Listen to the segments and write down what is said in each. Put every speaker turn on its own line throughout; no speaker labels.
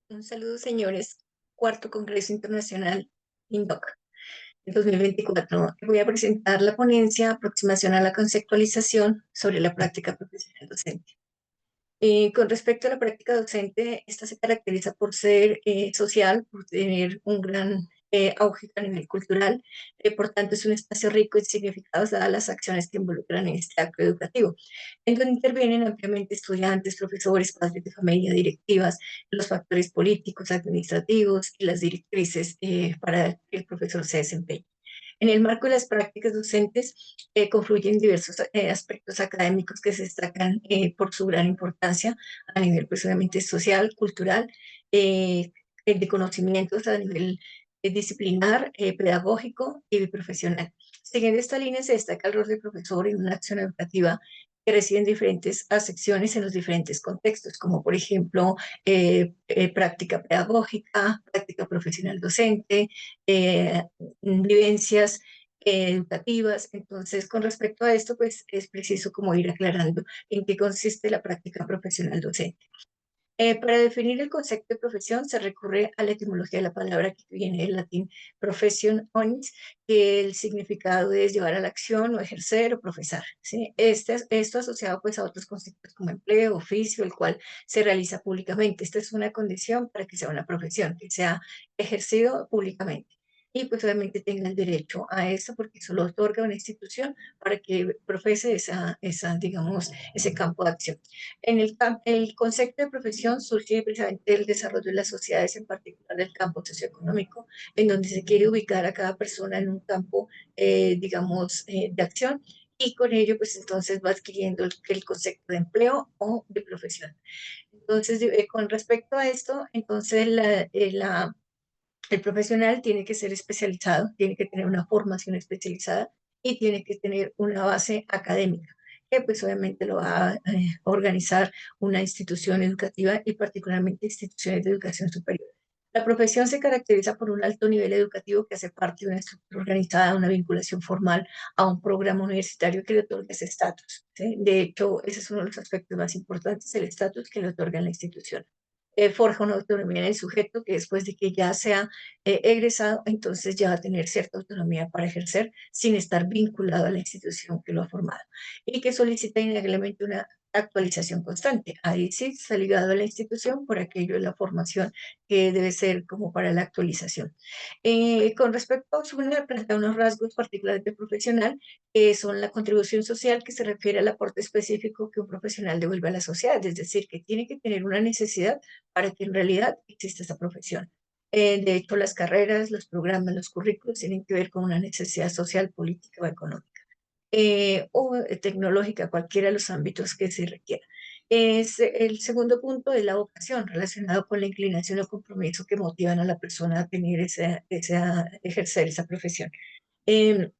Un saludo, señores. Cuarto Congreso Internacional INDOC en 2024. Voy a presentar la ponencia Aproximación a la conceptualización sobre la práctica profesional docente. Con respecto a la práctica docente, esta se caracteriza por ser social, por tener un gran auge a nivel cultural, por tanto es un espacio rico en significados dadas las acciones que involucran en este acto educativo, en donde intervienen ampliamente estudiantes, profesores, padres de familia, directivas, los factores políticos, administrativos y las directrices para que el profesor se desempeñe. En el marco de las prácticas docentes confluyen diversos aspectos académicos que se destacan por su gran importancia a nivel precisamente social, cultural, eh, de conocimientos a nivel disciplinar, pedagógico y profesional. Siguiendo esta línea se destaca el rol del profesor en una acción educativa que recibe en diferentes acepciones en los diferentes contextos, como por ejemplo práctica pedagógica, práctica profesional docente, eh, vivencias educativas. Entonces, con respecto a esto, pues es preciso como ir aclarando en qué consiste la práctica profesional docente. Para definir el concepto de profesión se recurre a la etimología de la palabra que viene del latín profession onis, que el significado es llevar a la acción o ejercer o profesar, ¿sí? Esto asociado pues a otros conceptos como empleo, oficio, el cual se realiza públicamente. Esta es una condición para que sea una profesión, que sea ejercido públicamente. Y pues obviamente tenga el derecho a eso porque eso lo otorga una institución para que profese digamos, ese campo de acción. El concepto de profesión surge precisamente del desarrollo de las sociedades, en particular del campo socioeconómico, en donde se quiere ubicar a cada persona en un campo, digamos, de acción, y con ello, pues entonces va adquiriendo el concepto de empleo o de profesión. Entonces, con respecto a esto, entonces el profesional tiene que ser especializado, tiene que tener una formación especializada y tiene que tener una base académica, que pues obviamente lo va a organizar una institución educativa y particularmente instituciones de educación superior. La profesión se caracteriza por un alto nivel educativo que hace parte de una estructura organizada, una vinculación formal a un programa universitario que le otorga ese estatus, ¿sí? De hecho, ese es uno de los aspectos más importantes, el estatus que le otorga la institución. Forja una autonomía en el sujeto que después de que ya sea egresado, entonces ya va a tener cierta autonomía para ejercer sin estar vinculado a la institución que lo ha formado y que solicita innegablemente una actualización constante. Ahí sí está ligado a la institución por aquello de la formación que debe ser como para la actualización. Con respecto a SUNAR, plantea unos rasgos particulares profesional, que son la contribución social, que se refiere al aporte específico que un profesional devuelve a la sociedad, es decir, que tiene que tener una necesidad para que en realidad exista esa profesión. De hecho, las carreras, los programas, los currículos tienen que ver con una necesidad social, política o económica, o tecnológica, cualquiera de los ámbitos que se requiera. El segundo punto es la vocación, relacionado con la inclinación o compromiso que motivan a la persona a tener ejercer esa profesión. Eh,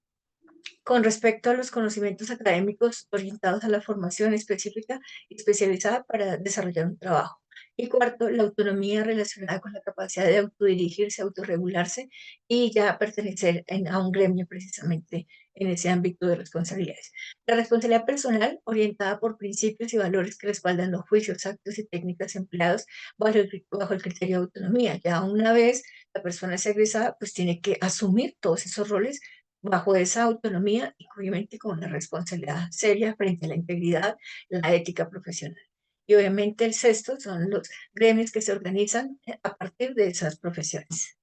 con respecto a los conocimientos académicos orientados a la formación específica y especializada para desarrollar un trabajo. Y cuarto, la autonomía relacionada con la capacidad de autodirigirse, autorregularse y ya pertenecer a un gremio precisamente en ese ámbito de responsabilidades. La responsabilidad personal, orientada por principios y valores que respaldan los juicios, actos y técnicas empleados bajo el criterio de autonomía. Ya una vez la persona es egresada, pues tiene que asumir todos esos roles bajo esa autonomía y obviamente con una responsabilidad seria frente a la integridad, la ética profesional. Y obviamente el sexto son los gremios que se organizan a partir de esas profesiones.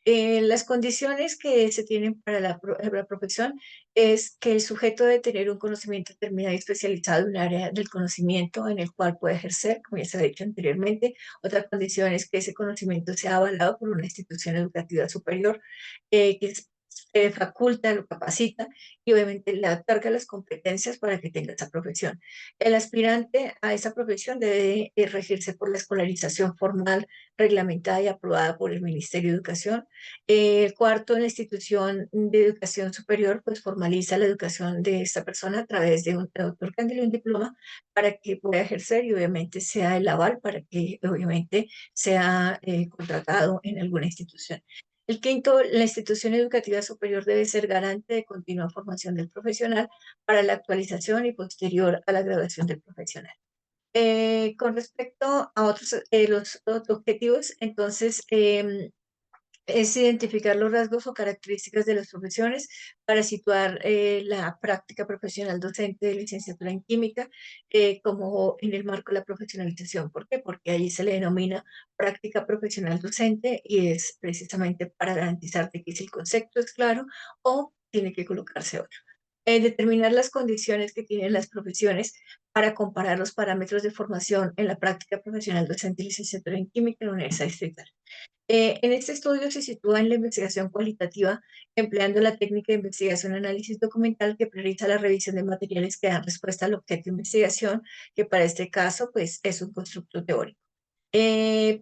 Las condiciones que se tienen para la profesión es que el sujeto debe tener un conocimiento determinado y especializado en un área del conocimiento en el cual puede ejercer, como ya se ha dicho anteriormente. Otra condición es que ese conocimiento sea avalado por una institución educativa superior, que faculta, lo capacita y obviamente le otorga las competencias para que tenga esa profesión. El aspirante a esa profesión debe regirse por la escolarización formal, reglamentada y aprobada por el Ministerio de Educación. Cuarto, la institución de educación superior pues formaliza la educación de esta persona a través de otorgándole un diploma para que pueda ejercer y obviamente sea el aval para que obviamente sea contratado en alguna institución. El quinto, la institución educativa superior debe ser garante de continua formación del profesional para la actualización y posterior a la graduación del profesional. Con respecto a otros, los objetivos, entonces, es identificar los rasgos o características de las profesiones para situar la práctica profesional docente de licenciatura en química como en el marco de la profesionalización. ¿Por qué? Porque ahí se le denomina práctica profesional docente y es precisamente para garantizar de que si el concepto es claro o tiene que colocarse otro. Determinar las condiciones que tienen las profesiones para comparar los parámetros de formación en la práctica profesional docente y licenciatura en química en la Universidad Distrital. En este estudio se sitúa en la investigación cualitativa, empleando la técnica de investigación análisis documental que prioriza la revisión de materiales que dan respuesta al objeto de investigación, que para este caso pues, es un constructo teórico.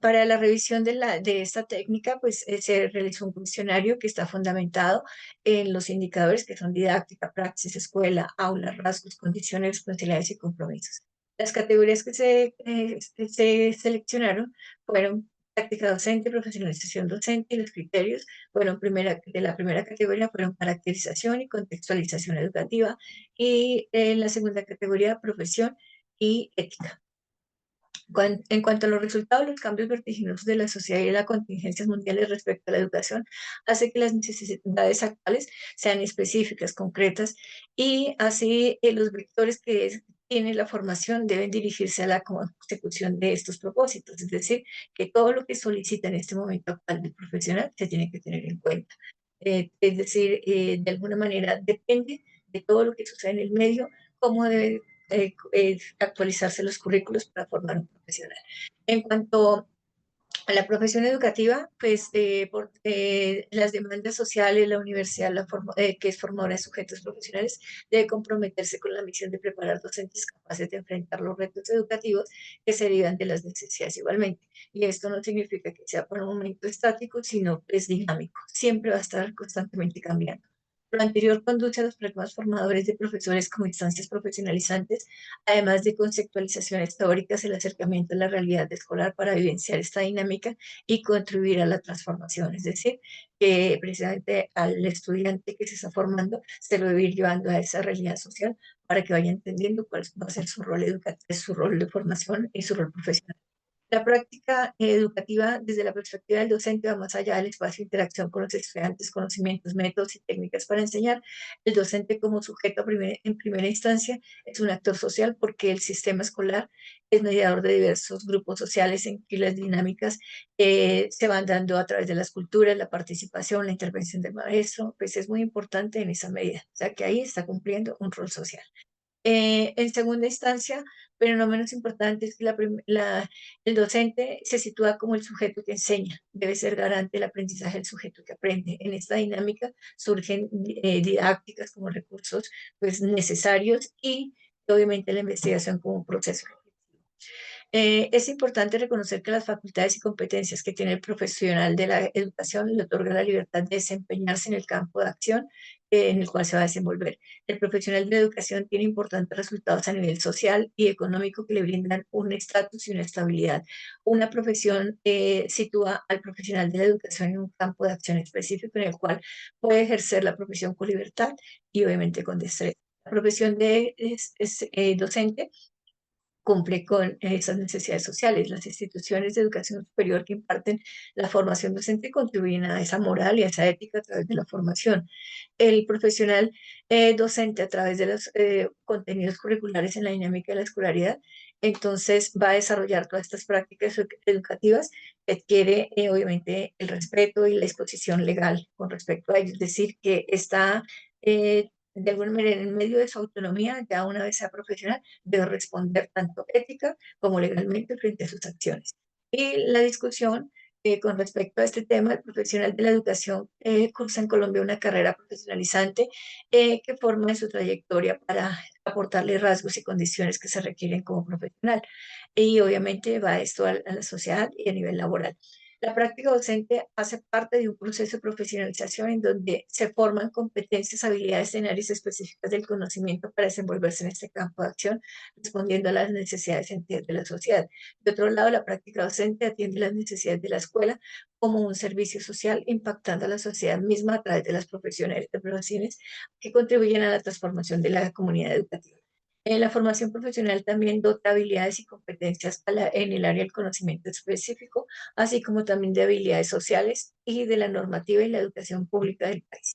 Para la revisión de esta técnica, pues se realizó un cuestionario que está fundamentado en los indicadores que son didáctica, praxis, escuela, aula, rasgos, condiciones, responsabilidades y compromisos. Las categorías que se seleccionaron fueron práctica docente, profesionalización docente y los criterios fueron de la primera categoría fueron caracterización y contextualización educativa y en la segunda categoría profesión y ética. En cuanto a los resultados, los cambios vertiginosos de la sociedad y las contingencias mundiales respecto a la educación hace que las necesidades actuales sean específicas, concretas, y así los vectores tiene la formación deben dirigirse a la consecución de estos propósitos, es decir, que todo lo que solicita en este momento actual del profesional se tiene que tener en cuenta. Es decir, de alguna manera depende de todo lo que sucede en el medio, cómo debe actualizarse los currículos para formar un profesional. En cuanto a la profesión educativa, pues por las demandas sociales, la universidad, que es formadora de sujetos profesionales, debe comprometerse con la misión de preparar docentes capaces de enfrentar los retos educativos que se derivan de las necesidades igualmente. Y esto no significa que sea por un momento estático, sino es dinámico. Siempre va a estar constantemente cambiando. Lo anterior conduce a los programas formadores de profesores como instancias profesionalizantes, además de conceptualizaciones teóricas, el acercamiento a la realidad escolar para vivenciar esta dinámica y contribuir a la transformación. Es decir, que precisamente al estudiante que se está formando se lo debe ir llevando a esa realidad social para que vaya entendiendo cuál va a ser su rol educativo, su rol de formación y su rol profesional. La práctica educativa desde la perspectiva del docente va más allá del espacio de interacción con los estudiantes, conocimientos, métodos y técnicas para enseñar. El docente como sujeto en primera instancia es un actor social porque el sistema escolar es mediador de diversos grupos sociales en que las dinámicas se van dando a través de las culturas, la participación, la intervención del maestro, pues es muy importante en esa medida, o sea que ahí está cumpliendo un rol social. En segunda instancia, pero no menos importante, es que el docente se sitúa como el sujeto que enseña, debe ser garante del aprendizaje del sujeto que aprende. En esta dinámica surgen didácticas como recursos pues, necesarios y obviamente la investigación como un proceso. Es importante reconocer que las facultades y competencias que tiene el profesional de la educación le otorga la libertad de desempeñarse en el campo de acción en el cual se va a desenvolver. El profesional de la educación tiene importantes resultados a nivel social y económico que le brindan un estatus y una estabilidad. Una profesión sitúa al profesional de la educación en un campo de acción específico en el cual puede ejercer la profesión con libertad y obviamente con destreza. La profesión de docente cumple con esas necesidades sociales. Las instituciones de educación superior que imparten la formación docente contribuyen a esa moral y a esa ética a través de la formación. El profesional docente a través de los contenidos curriculares en la dinámica de la escolaridad, entonces va a desarrollar todas estas prácticas educativas que adquiere obviamente el respeto y la exposición legal con respecto a ello. Es decir, que está de alguna manera en medio de su autonomía, ya una vez sea profesional, debe responder tanto ética como legalmente frente a sus acciones. Y la discusión con respecto a este tema, el profesional de la educación cursa en Colombia una carrera profesionalizante que forma en su trayectoria para aportarle rasgos y condiciones que se requieren como profesional. Y obviamente va esto a la sociedad y a nivel laboral. La práctica docente hace parte de un proceso de profesionalización en donde se forman competencias, habilidades en áreas específicas del conocimiento para desenvolverse en este campo de acción, respondiendo a las necesidades de la sociedad. De otro lado, la práctica docente atiende las necesidades de la escuela como un servicio social, impactando a la sociedad misma a través de las profesiones que contribuyen a la transformación de la comunidad educativa. La formación profesional también dota habilidades y competencias en el área del conocimiento específico, así como también de habilidades sociales y de la normativa y la educación pública del país.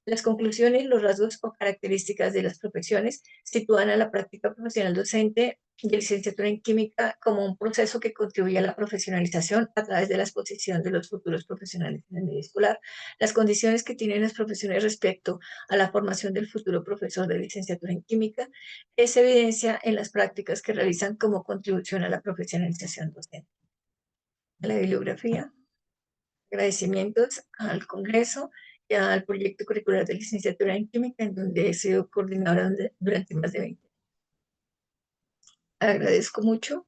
Las conclusiones, los rasgos o características de las profesiones sitúan a la práctica profesional docente y licenciatura en química como un proceso que contribuye a la profesionalización a través de la exposición de los futuros profesionales en el medio escolar. Las condiciones que tienen las profesiones respecto a la formación del futuro profesor de licenciatura en química es evidencia en las prácticas que realizan como contribución a la profesionalización docente. La bibliografía. Agradecimientos al Congreso y al proyecto curricular de licenciatura en química, en donde he sido coordinadora durante más de 20 años. Agradezco mucho